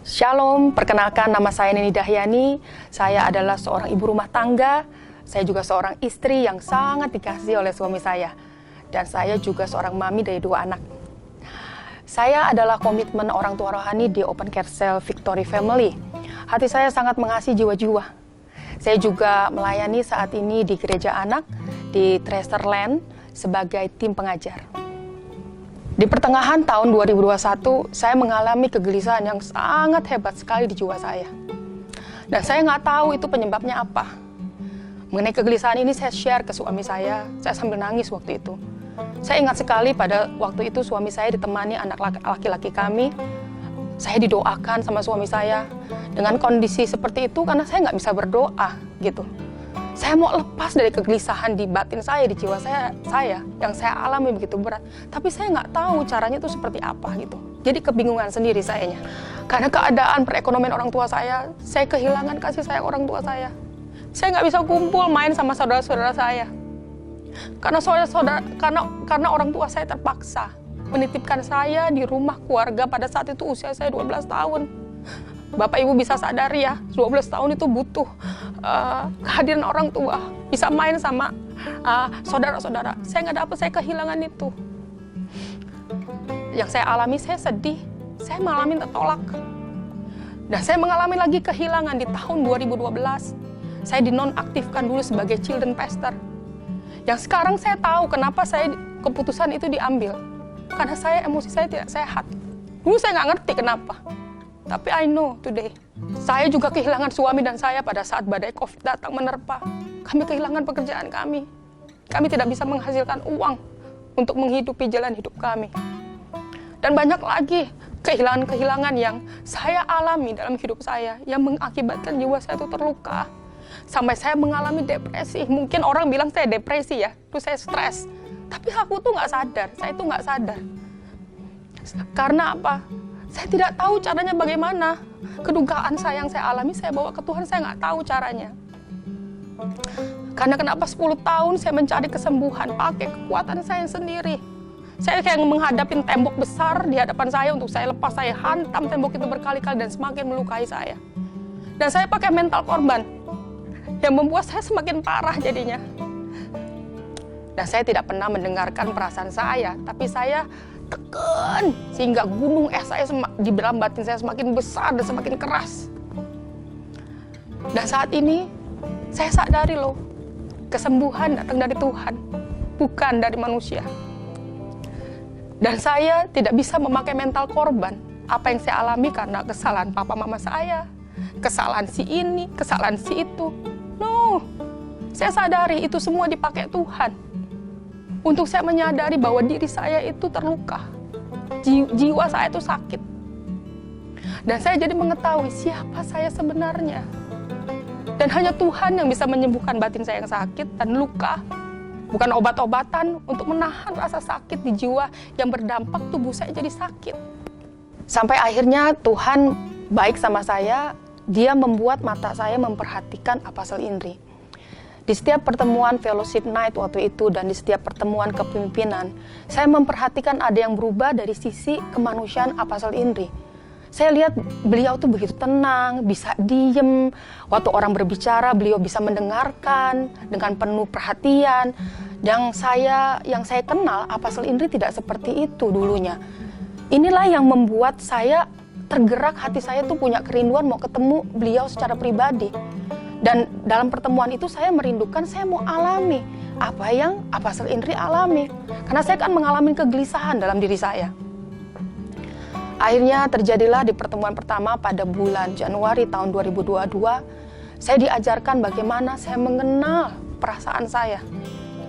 Shalom, perkenalkan nama saya Neni Dahyani. Saya adalah seorang ibu rumah tangga. Saya juga seorang istri yang sangat dikasihi oleh suami saya. Dan saya juga seorang mami dari 2 anak. Saya adalah komitmen orang tua rohani di Open Care Cell Victory Family. Hati saya sangat mengasihi jiwa-jiwa. Saya juga melayani saat ini di gereja anak di Treasureland sebagai tim pengajar. Di pertengahan tahun 2021, saya mengalami kegelisahan yang sangat hebat sekali di jiwa saya. Dan saya nggak tahu itu penyebabnya apa. Mengenai kegelisahan ini saya share ke suami saya sambil nangis waktu itu. Saya ingat sekali pada waktu itu suami saya ditemani anak laki-laki kami. Saya didoakan sama suami saya. Dengan kondisi seperti itu karena saya nggak bisa berdoa gitu. Saya mau lepas dari kegelisahan di batin saya, di jiwa saya yang saya alami begitu berat. Tapi saya nggak tahu caranya itu seperti apa gitu. Jadi kebingungan sendiri sayanya. Karena keadaan perekonomian orang tua saya kehilangan kasih sayang orang tua saya. Saya nggak bisa kumpul main sama saudara-saudara saya. Karena orang tua saya terpaksa menitipkan saya di rumah keluarga pada saat itu usia saya 12 tahun. Bapak Ibu bisa sadari ya, 12 tahun itu butuh kehadiran orang tua, bisa main sama saudara-saudara. Saya nggak dapat, saya kehilangan itu. Yang saya alami, saya sedih, saya mengalami tertolak. Dan saya mengalami lagi kehilangan di tahun 2012. Saya dinonaktifkan dulu sebagai children pastor. Yang sekarang saya tahu kenapa keputusan itu diambil. Karena emosi saya tidak sehat. Dulu saya nggak ngerti kenapa. Tapi I know today. Saya juga kehilangan suami dan saya pada saat badai COVID datang menerpa. Kami kehilangan pekerjaan kami. Kami tidak bisa menghasilkan uang untuk menghidupi jalan hidup kami. Dan banyak lagi kehilangan-kehilangan yang saya alami dalam hidup saya yang mengakibatkan jiwa saya itu terluka. Sampai saya mengalami depresi. Mungkin orang bilang saya depresi ya, itu saya stres. Tapi aku tuh nggak sadar, saya tuh nggak sadar. Karena apa? Saya tidak tahu caranya bagaimana. Kedukaan saya yang saya alami, saya bawa ke Tuhan, saya nggak tahu caranya. Karena kenapa 10 tahun saya mencari kesembuhan, pakai kekuatan saya sendiri. Saya kayak menghadapi tembok besar di hadapan saya untuk saya lepas, saya hantam tembok itu berkali-kali dan semakin melukai saya. Dan saya pakai mental korban, yang membuat saya semakin parah jadinya. Dan saya tidak pernah mendengarkan perasaan saya, tapi saya tekan sehingga gunung es saya di dalam batin saya semakin besar dan semakin keras. Dan saat ini saya sadari loh, kesembuhan datang dari Tuhan, bukan dari manusia. Dan saya tidak bisa memakai mental korban. Apa yang saya alami karena kesalahan papa mama saya, kesalahan si ini, kesalahan si itu. No, saya sadari itu semua dipakai Tuhan. Untuk saya menyadari bahwa diri saya itu terluka. Jiwa saya itu sakit. Dan saya jadi mengetahui siapa saya sebenarnya. Dan hanya Tuhan yang bisa menyembuhkan batin saya yang sakit dan luka. Bukan obat-obatan untuk menahan rasa sakit di jiwa yang berdampak tubuh saya jadi sakit. Sampai akhirnya Tuhan baik sama saya. Dia membuat mata saya memperhatikan Apostle Indri. Di setiap pertemuan fellowship night waktu itu dan di setiap pertemuan kepemimpinan, saya memperhatikan ada yang berubah dari sisi kemanusiaan Apostle Indri. Saya lihat beliau tuh begitu tenang, bisa diem. Waktu orang berbicara, beliau bisa mendengarkan dengan penuh perhatian. Yang saya kenal, Apostle Indri tidak seperti itu dulunya. Inilah yang membuat saya tergerak, hati saya tuh punya kerinduan mau ketemu beliau secara pribadi. Dan dalam pertemuan itu saya merindukan, saya mau alami apa yang Apostle Indri alami. Karena saya kan mengalami kegelisahan dalam diri saya. Akhirnya terjadilah di pertemuan pertama pada bulan Januari tahun 2022. Saya diajarkan bagaimana saya mengenal perasaan saya.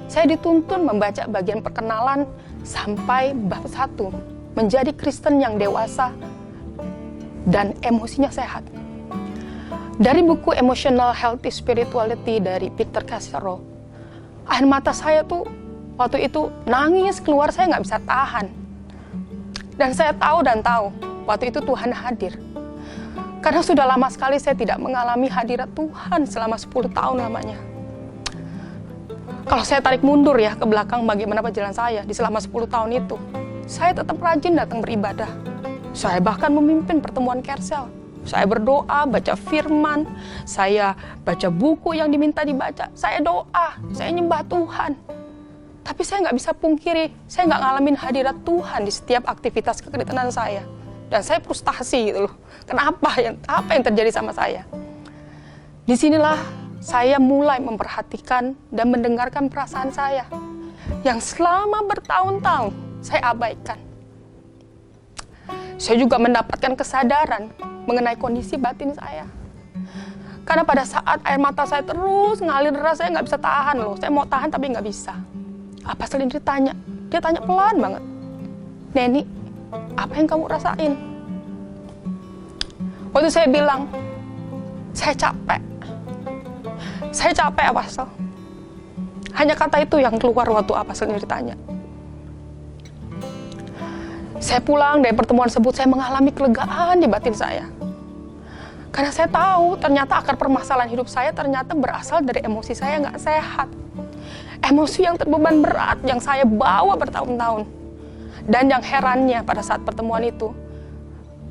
Saya dituntun membaca bagian perkenalan sampai bab 1. Menjadi Kristen yang dewasa dan emosinya sehat. Dari buku Emotional Healthy Spirituality dari Victor Cassaro, air mata saya tuh waktu itu nangis keluar, saya nggak bisa tahan. Dan saya tahu waktu itu Tuhan hadir. Karena sudah lama sekali saya tidak mengalami hadirat Tuhan selama 10 tahun lamanya. Kalau saya tarik mundur ya ke belakang bagaimana perjalanan saya di selama 10 tahun itu, saya tetap rajin datang beribadah. Saya bahkan memimpin pertemuan Care Cell. Saya berdoa, baca firman, saya baca buku yang diminta dibaca, saya doa, saya nyembah Tuhan. Tapi saya nggak bisa pungkiri, saya nggak ngalamin hadirat Tuhan di setiap aktivitas kekristenan saya. Dan saya frustasi gitu loh. Kenapa? Apa yang terjadi sama saya? Disinilah saya mulai memperhatikan dan mendengarkan perasaan saya yang selama bertahun-tahun saya abaikan. Saya juga mendapatkan kesadaran mengenai kondisi batin saya. Karena pada saat air mata saya terus ngalir deras, saya nggak bisa tahan loh. Saya mau tahan tapi nggak bisa. Apostel Indri tanya, dia tanya pelan banget. Neni, apa yang kamu rasain? Waktu saya bilang, saya capek. Saya capek, Apostel. Hanya kata itu yang keluar waktu Apostel Indri tanya. Saya pulang dari pertemuan tersebut, saya mengalami kelegaan di batin saya. Karena saya tahu ternyata akar permasalahan hidup saya ternyata berasal dari emosi saya nggak sehat. Emosi yang terbeban berat yang saya bawa bertahun-tahun. Dan yang herannya pada saat pertemuan itu,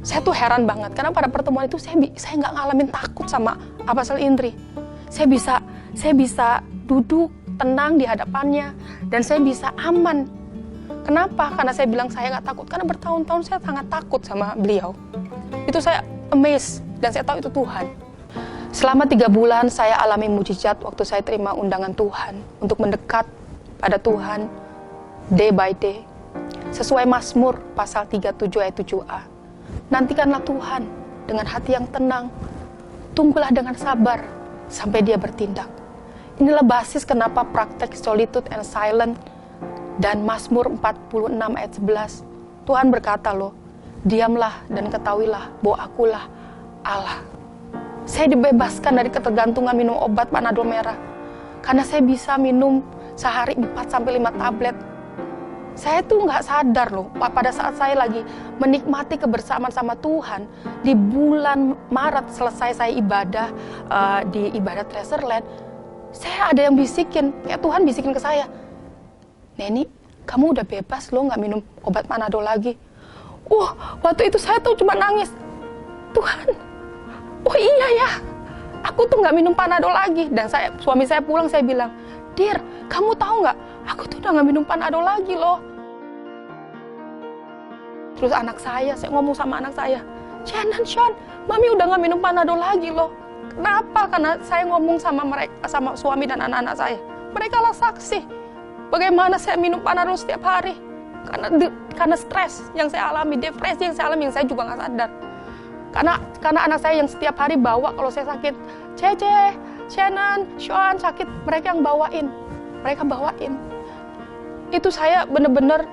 saya tuh heran banget. Karena pada pertemuan itu saya nggak ngalamin takut sama Apostel Indri. Saya bisa duduk tenang di hadapannya. Dan saya bisa aman. Kenapa? Karena saya bilang saya nggak takut. Karena bertahun-tahun saya sangat takut sama beliau. Itu saya amazed. Dan saya tahu itu Tuhan. Selama 3 bulan saya alami mujizat waktu saya terima undangan Tuhan untuk mendekat pada Tuhan day by day. Sesuai Mazmur pasal 37 ayat 7a. Nantikanlah Tuhan dengan hati yang tenang. Tunggulah dengan sabar sampai Dia bertindak. Inilah basis kenapa praktek solitude and silent dan Mazmur 46 ayat 11. Tuhan berkata loh, diamlah dan ketahuilah bahwa akulah Allah. Saya dibebaskan dari ketergantungan minum obat Panadol merah. Karena saya bisa minum sehari 4-5 tablet. Saya tuh nggak sadar loh, pada saat saya lagi menikmati kebersamaan sama Tuhan, di bulan Maret selesai saya ibadah di ibadat Treasureland, saya ada yang bisikin, kayak Tuhan bisikin ke saya, Neni, kamu udah bebas loh nggak minum obat Panadol lagi. Waktu itu saya tuh cuma nangis, Tuhan, oh iya ya, aku tuh nggak minum Panadol lagi. Dan suami saya pulang, saya bilang, Dir, kamu tahu nggak, aku tuh udah nggak minum Panadol lagi loh. Terus saya ngomong sama anak saya, Sean, Mami udah nggak minum Panadol lagi loh. Kenapa? Karena saya ngomong sama mereka, sama suami dan anak-anak saya. Mereka lah saksi, bagaimana saya minum Panadol setiap hari. Karena stres yang saya alami, depresi yang saya alami, yang saya juga nggak sadar. Karena anak saya yang setiap hari bawa kalau saya sakit, Cece, Shannon, Sean sakit, mereka yang bawain. Mereka bawain. Itu saya benar-benar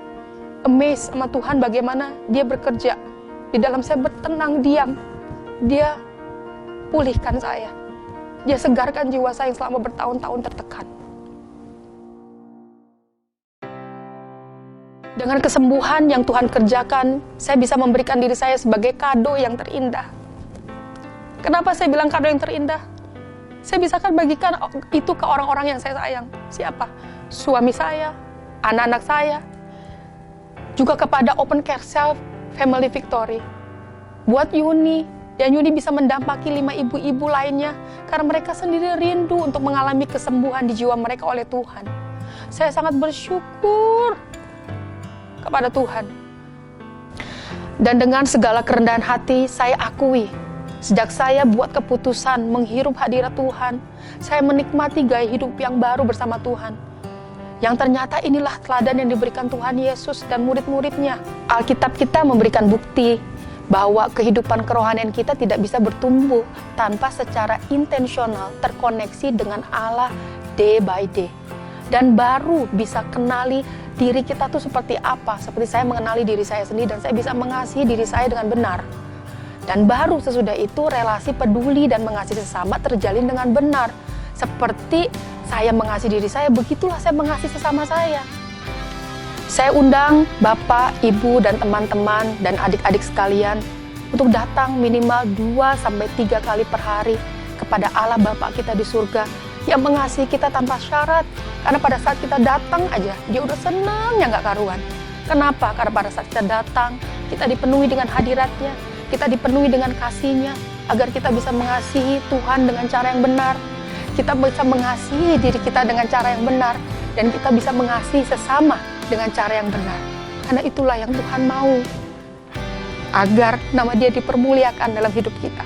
amazed sama Tuhan bagaimana Dia bekerja. Di dalam saya bertenang, diam. Dia pulihkan saya. Dia segarkan jiwa saya yang selama bertahun-tahun tertekan. Dengan kesembuhan yang Tuhan kerjakan, saya bisa memberikan diri saya sebagai kado yang terindah. Kenapa saya bilang kado yang terindah? Saya bisa bagikan itu ke orang-orang yang saya sayang. Siapa? Suami saya, anak-anak saya, juga kepada Open Care Self Family Victory. Buat Yuni, dan Yuni bisa mendampaki 5 ibu-ibu lainnya, karena mereka sendiri rindu untuk mengalami kesembuhan di jiwa mereka oleh Tuhan. Saya sangat bersyukur kepada Tuhan. Dan dengan segala kerendahan hati, saya akui, sejak saya buat keputusan menghirup hadirat Tuhan, saya menikmati gaya hidup yang baru bersama Tuhan. Yang ternyata inilah teladan yang diberikan Tuhan Yesus dan murid-muridnya. Alkitab kita memberikan bukti bahwa kehidupan kerohanian kita tidak bisa bertumbuh tanpa secara intensional terkoneksi dengan Allah day by day. Dan baru bisa kenali diri kita tuh seperti apa. Seperti saya mengenali diri saya sendiri dan saya bisa mengasihi diri saya dengan benar. Dan baru sesudah itu relasi peduli dan mengasihi sesama terjalin dengan benar. Seperti saya mengasihi diri saya, begitulah saya mengasihi sesama saya. Saya undang Bapak, Ibu, dan teman-teman dan adik-adik sekalian untuk datang minimal 2-3 kali per hari kepada Allah Bapa kita di surga yang mengasihi kita tanpa syarat. Karena pada saat kita datang aja, Dia udah senang yang gak karuan. Kenapa? Karena pada saat kita datang, kita dipenuhi dengan hadirat-Nya, kita dipenuhi dengan kasih-Nya, agar kita bisa mengasihi Tuhan dengan cara yang benar. Kita bisa mengasihi diri kita dengan cara yang benar, dan kita bisa mengasihi sesama dengan cara yang benar. Karena itulah yang Tuhan mau, agar nama Dia dipermuliakan dalam hidup kita.